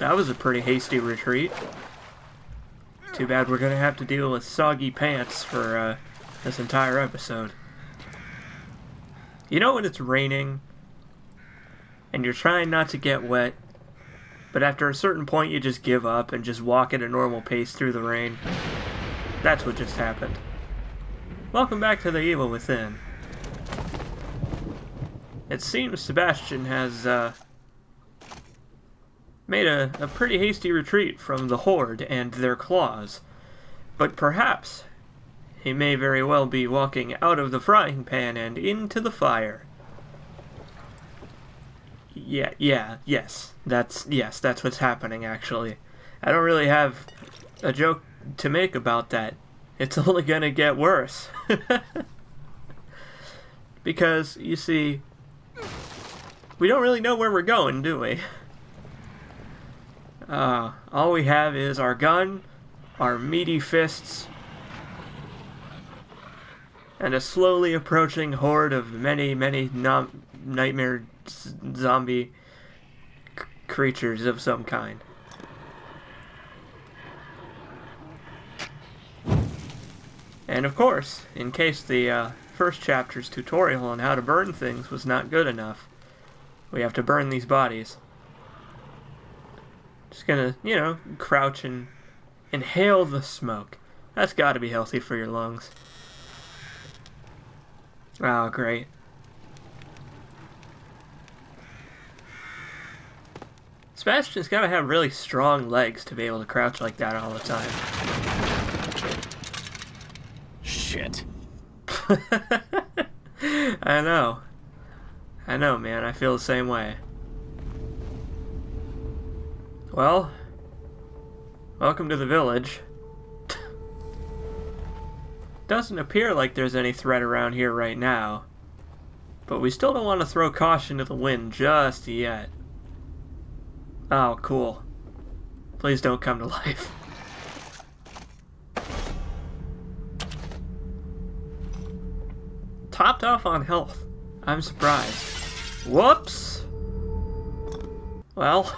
That was a pretty hasty retreat. Too bad we're gonna have to deal with soggy pants for this entire episode. You know when it's raining and you're trying not to get wet, but after a certain point you just give up and just walk at a normal pace through the rain? That's what just happened. Welcome back to the Evil Within. It seems Sebastian has made a pretty hasty retreat from the Horde and their claws, but perhaps he may very well be walking out of the frying pan and into the fire. Yes, that's what's happening, actually. I don't really have a joke to make about that. It's only gonna get worse. Because, you see, we don't really know where we're going, do we? All we have is our gun, our meaty fists, and a slowly approaching horde of many nightmare zombie creatures of some kind. And of course, in case the first chapter's tutorial on how to burn things was not good enough, we have to burn these bodies. Just gonna, you know, crouch and inhale the smoke. That's gotta be healthy for your lungs. Oh, great. Sebastian's gotta have really strong legs to be able to crouch like that all the time. Shit. I know. I know, man. I feel the same way. Well, welcome to the village. Doesn't appear like there's any threat around here right now, but we still don't want to throw caution to the wind just yet. Oh, cool. Please don't come to life. Topped off on health. I'm surprised. Whoops! Well,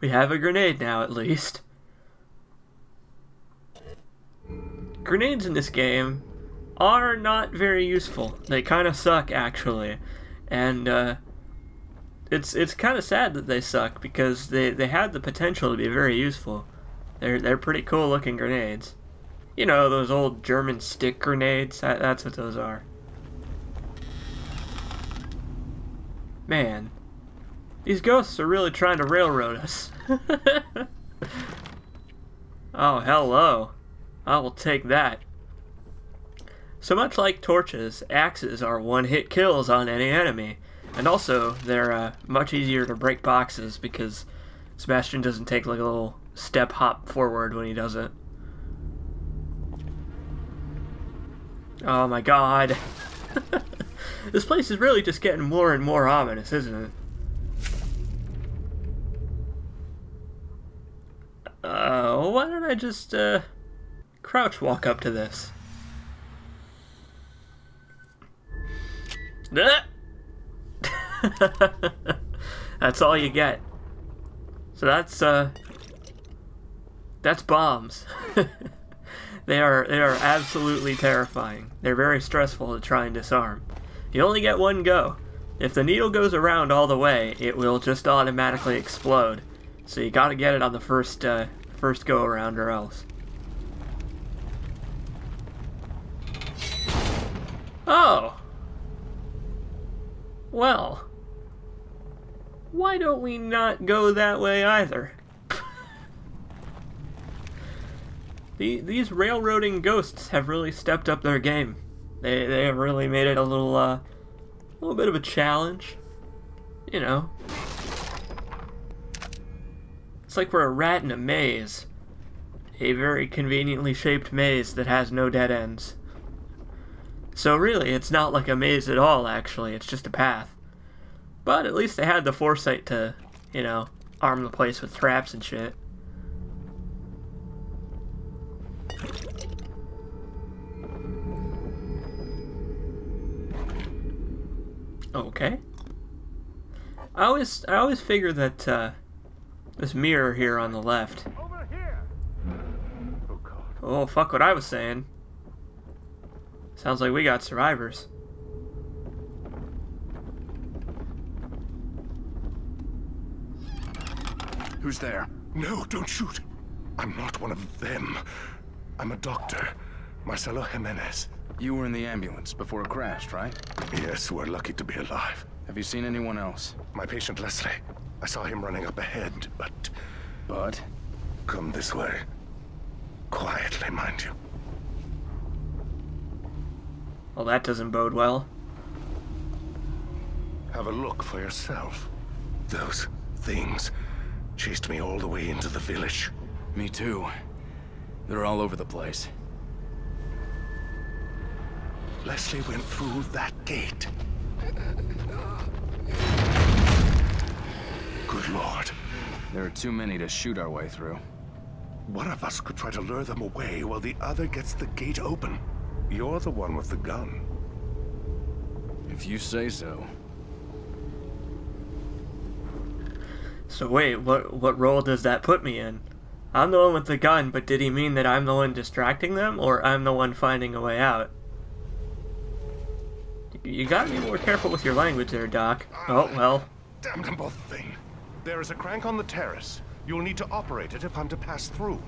we have a grenade now, at least. Grenades in this game are not very useful. They kind of suck, actually. And, it's kind of sad that they suck, because they had the potential to be very useful. They're pretty cool looking grenades. You know, those old German stick grenades, that's what those are. Man, these ghosts are really trying to railroad us. Oh, hello. I will take that. So much like torches, axes are one-hit kills on any enemy. And also, they're much easier to break boxes because Sebastian doesn't take like a little step hop forward when he does it. Oh my god. This place is really just getting more and more ominous, isn't it? Why don't I just, crouch walk up to this? That's all you get. So that's bombs. They are absolutely terrifying. They're very stressful to try and disarm. You only get one go. If the needle goes around all the way, it will just automatically explode. So you gotta get it on the first go around or else. Oh! Well, why don't we not go that way either? These railroading ghosts have really stepped up their game. They have really made it a little bit of a challenge. You know. It's like we're a rat in a maze. A very conveniently shaped maze that has no dead ends. So really, it's not like a maze at all, actually. It's just a path. But at least they had the foresight to, you know, arm the place with traps and shit. Okay. I always figure that This mirror here on the left. Over here. Oh God. Oh, fuck what I was saying. Sounds like we got survivors. Who's there? No, don't shoot. I'm not one of them. I'm a doctor. Marcelo Jimenez. You were in the ambulance before it crashed, right? Yes, we're lucky to be alive. Have you seen anyone else? My patient Leslie. I saw him running up ahead, but... But? Come this way. Quietly, mind you. Well, that doesn't bode well. Have a look for yourself. Those things chased me all the way into the village. Me too. They're all over the place. Leslie went through that gate. Good Lord. There are too many to shoot our way through. One of us could try to lure them away while the other gets the gate open. You're the one with the gun. If you say so. So wait, what role does that put me in? I'm the one with the gun, but did he mean that I'm the one distracting them, or I'm the one finding a way out? You gotta be more careful with your language there, Doc. Oh, well. Damn them both thing. There is a crank on the terrace. You'll need to operate it if I'm to pass through.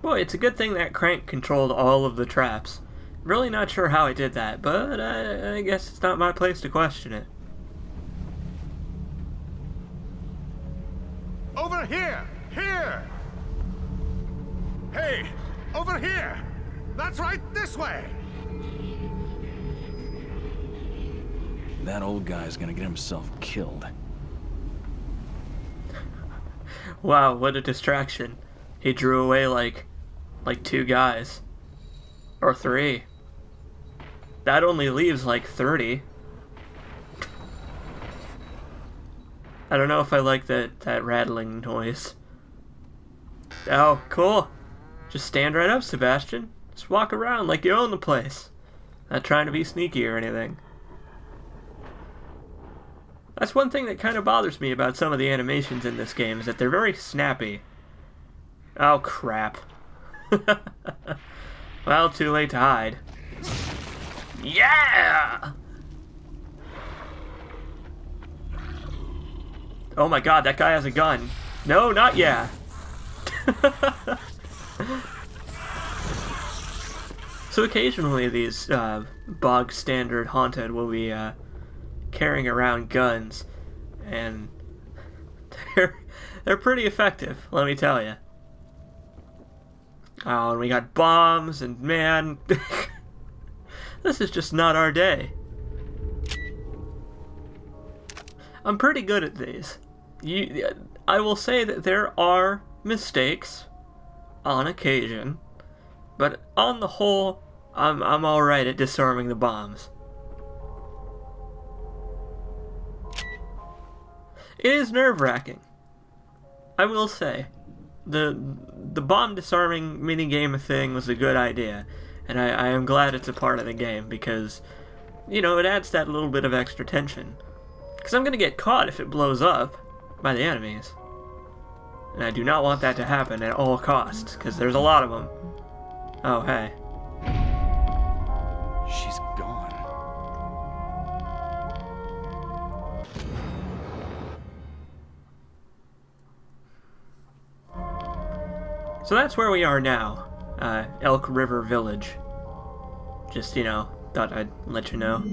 Boy, it's a good thing that crank controlled all of the traps. Really not sure how I did that, but I guess it's not my place to question it. Over here! Here! Hey! Over here! That's right, this way! That old guy's gonna get himself killed. Wow, what a distraction. He drew away like 2 guys. Or 3. That only leaves like 30. I don't know if I like that rattling noise. Oh, cool. Just stand right up, Sebastian. Just walk around like you own the place. Not trying to be sneaky or anything. That's one thing that kind of bothers me about some of the animations in this game, is that they're very snappy. Oh, crap. Well, too late to hide. Yeah! Oh my god, that guy has a gun. No, not yeah. So occasionally these bog standard haunted will be carrying around guns, and they're pretty effective, let me tell you. Oh, and we got bombs, and man, this is just not our day. I'm pretty good at these. I will say that there are mistakes on occasion, but on the whole, I'm alright at disarming the bombs. It is nerve-wracking, I will say. The bomb disarming minigame thing was a good idea, and I am glad it's a part of the game, because, you know, it adds that little bit of extra tension. Because I'm going to get caught if it blows up by the enemies. And I do not want that to happen at all costs, because there's a lot of them. Oh, hey. She's gone. So that's where we are now. Elk River Village. Just, you know, thought I'd let you know.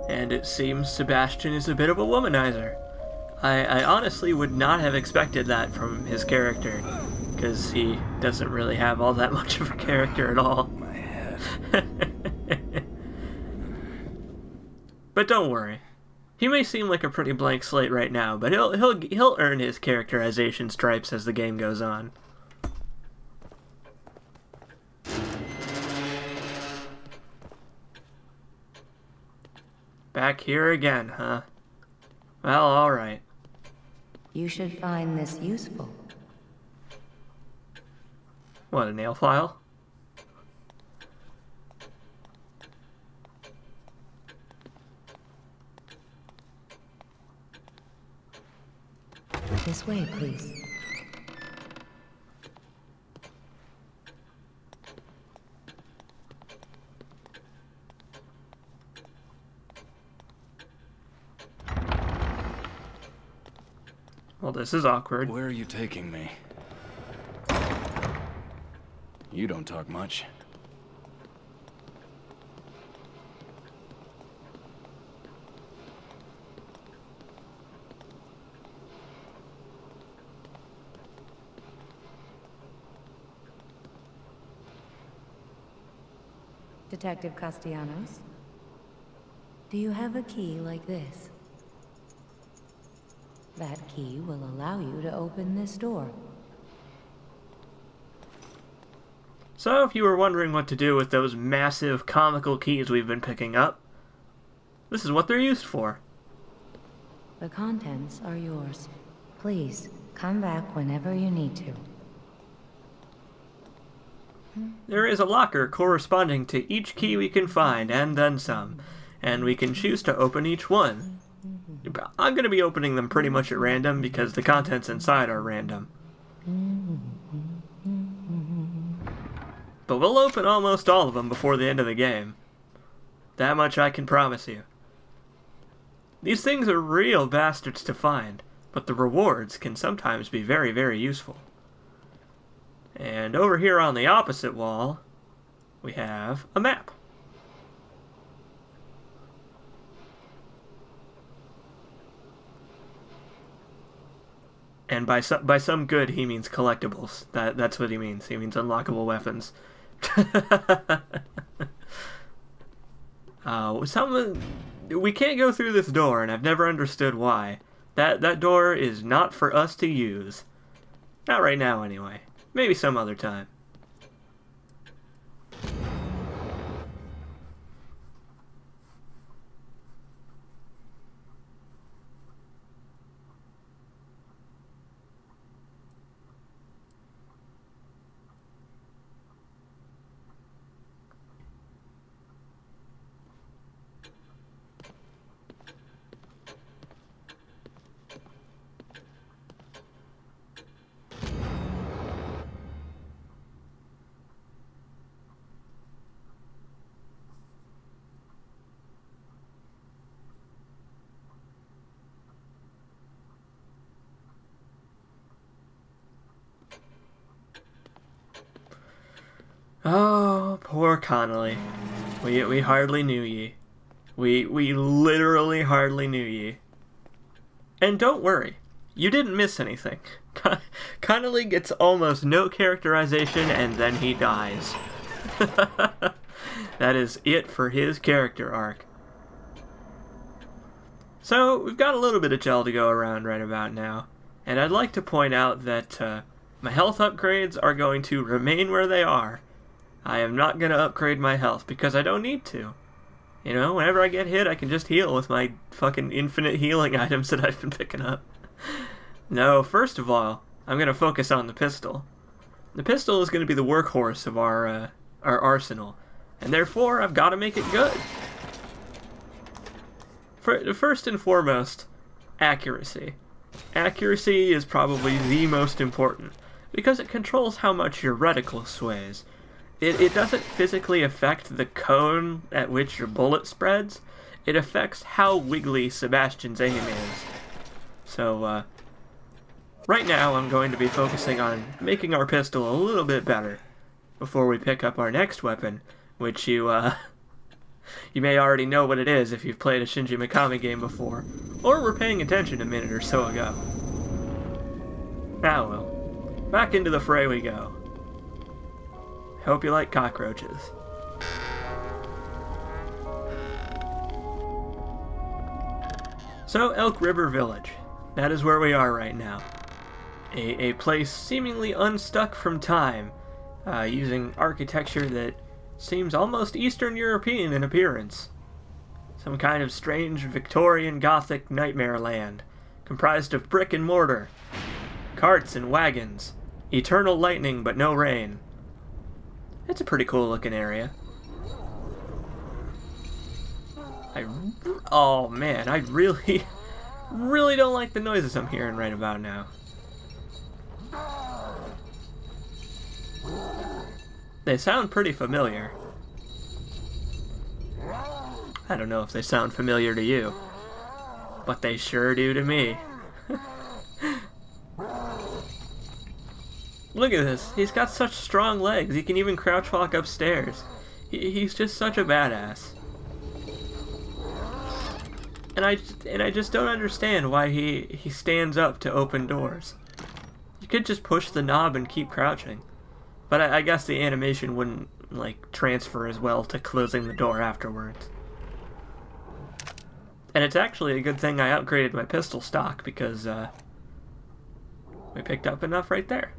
And it seems Sebastian is a bit of a womanizer. I honestly would not have expected that from his character, because he doesn't really have all that much of a character at all. My head. But don't worry, He may seem like a pretty blank slate right now, but he'll earn his characterization stripes as the game goes on. Back here again, huh? Well, alright. You should find this useful. What, a nail file? This way, please. Well, this is awkward. Where are you taking me? You don't talk much. Detective Castellanos? Do you have a key like this? That key will allow you to open this door. So, if you were wondering what to do with those massive comical keys we've been picking up, this is what they're used for. The contents are yours. Please, come back whenever you need to. There is a locker corresponding to each key we can find, and then some, and we can choose to open each one. I'm going to be opening them pretty much at random because the contents inside are random. But we'll open almost all of them before the end of the game. That much I can promise you. These things are real bastards to find, but the rewards can sometimes be very, very useful. And over here on the opposite wall, we have a map. And by some good, he means collectibles. That's what he means. He means unlockable weapons. We can't go through this door, and I've never understood why. That door is not for us to use. Not right now, anyway. Maybe some other time. Oh, poor Connolly. We hardly knew ye. We literally hardly knew ye. And don't worry, you didn't miss anything. Connolly gets almost no characterization and then he dies. That is it for his character arc. So, we've got a little bit of gel to go around right about now. And I'd like to point out that my health upgrades are going to remain where they are. I am not going to upgrade my health because I don't need to. You know, whenever I get hit, I can just heal with my fucking infinite healing items that I've been picking up. No, first of all, I'm going to focus on the pistol. The pistol is going to be the workhorse of our arsenal, and therefore I've got to make it good. First and foremost, accuracy. Accuracy is probably the most important, because it controls how much your reticle sways. It doesn't physically affect the cone at which your bullet spreads. It affects how wiggly Sebastian's aim is. So, right now I'm going to be focusing on making our pistol a little bit better before we pick up our next weapon, which you may already know what it is if you've played a Shinji Mikami game before, or were paying attention a minute or so ago. Now, well, back into the fray we go. Hope you like cockroaches. So, Elk River Village. That is where we are right now. A place seemingly unstuck from time, using architecture that seems almost Eastern European in appearance. Some kind of strange Victorian Gothic nightmare land, comprised of brick and mortar, carts and wagons, eternal lightning but no rain. It's a pretty cool looking area. Oh man, I really don't like the noises I'm hearing right about now. They sound pretty familiar. I don't know if they sound familiar to you, but they sure do to me. Look at this. He's got such strong legs. He can even crouch walk upstairs. He's just such a badass. And I just don't understand why he stands up to open doors. You could just push the knob and keep crouching. But I guess the animation wouldn't, like, transfer as well to closing the door afterwards. And it's actually a good thing I upgraded my pistol stock, because we picked up enough right there.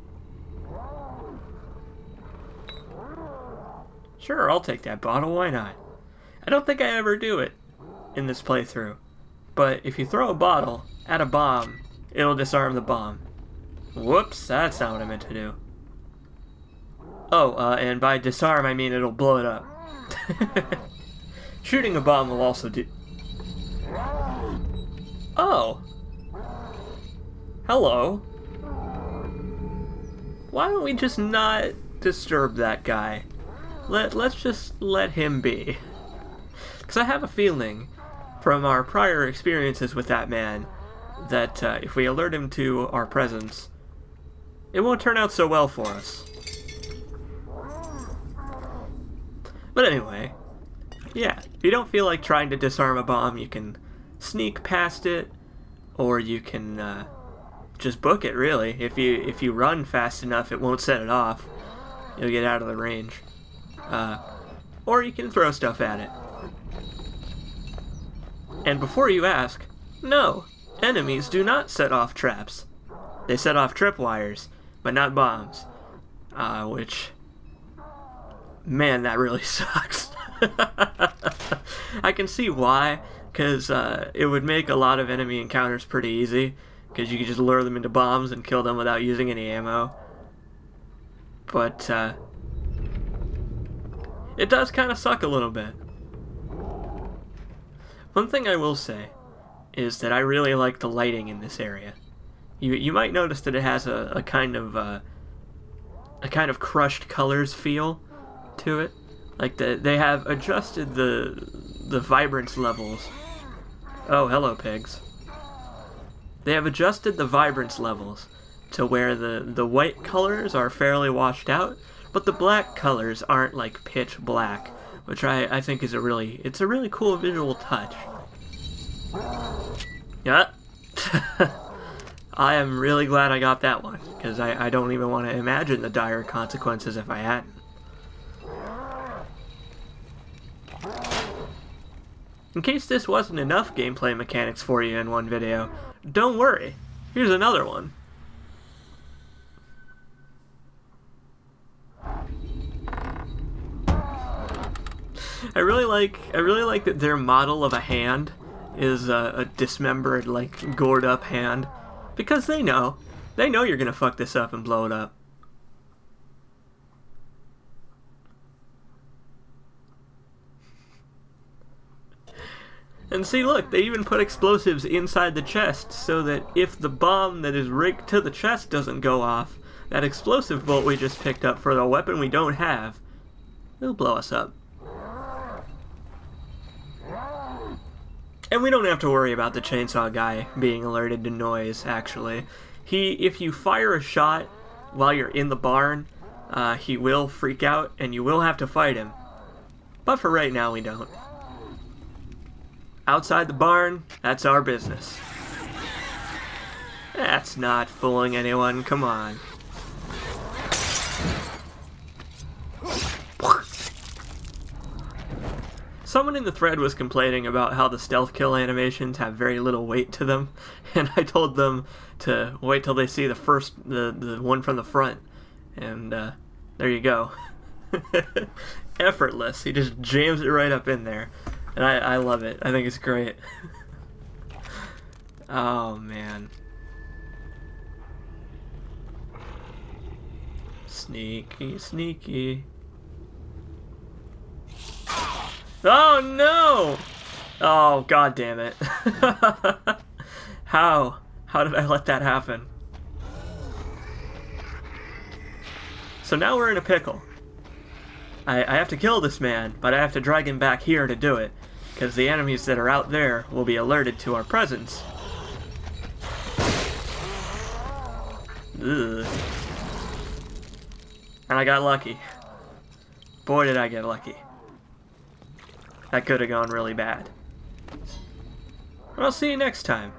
Sure, I'll take that bottle, why not? I don't think I ever do it in this playthrough. But if you throw a bottle at a bomb, it'll disarm the bomb. Whoops, that's not what I meant to do. Oh, and by disarm I mean it'll blow it up. Shooting a bomb will also do... Oh! Hello. Why don't we just not disturb that guy? Let's just let him be. Because I have a feeling from our prior experiences with that man that if we alert him to our presence, it won't turn out so well for us. But anyway, yeah, if you don't feel like trying to disarm a bomb, you can sneak past it, or you can just book it, really. If you run fast enough, it won't set it off. You'll get out of the range. Or you can throw stuff at it. And before you ask, no, enemies do not set off traps. They set off tripwires, but not bombs. Which, man, that really sucks. I can see why, because it would make a lot of enemy encounters pretty easy, because you could just lure them into bombs and kill them without using any ammo. But, it does kind of suck a little bit. One thing I will say is that I really like the lighting in this area. You might notice that it has a kind of crushed colors feel to it. Like they have adjusted the vibrance levels. Oh, hello pigs. They have adjusted the vibrance levels to where the white colors are fairly washed out, but the black colors aren't like pitch black, which I think is a really cool visual touch. Yeah. I am really glad I got that one, because I don't even want to imagine the dire consequences if I hadn't. In case this wasn't enough gameplay mechanics for you in one video, don't worry, here's another one. I really like that their model of a hand is a dismembered, like, gored up hand, because they know you're gonna fuck this up and blow it up. And see, look, they even put explosives inside the chest so that if the bomb that is rigged to the chest doesn't go off, that explosive bolt we just picked up for the weapon we don't have, it'll blow us up. And we don't have to worry about the chainsaw guy being alerted to noise, actually. If you fire a shot while you're in the barn, he will freak out and you will have to fight him. But for right now, we don't. Outside the barn, that's our business. That's not fooling anyone, come on. someone in the thread was complaining about how the stealth kill animations have very little weight to them, and I told them to wait till they see the one from the front, and there you go. Effortless. He just jams it right up in there, and I love it. I think it's great. Oh man. Sneaky, sneaky. Oh no! Oh, god damn it. How? How did I let that happen? So now we're in a pickle. I have to kill this man, but I have to drag him back here to do it, because the enemies that are out there will be alerted to our presence. Ugh. And I got lucky. Boy, did I get lucky. That could have gone really bad. I'll see you next time,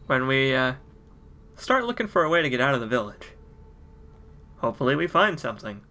when we start looking for a way to get out of the village. Hopefully we find something.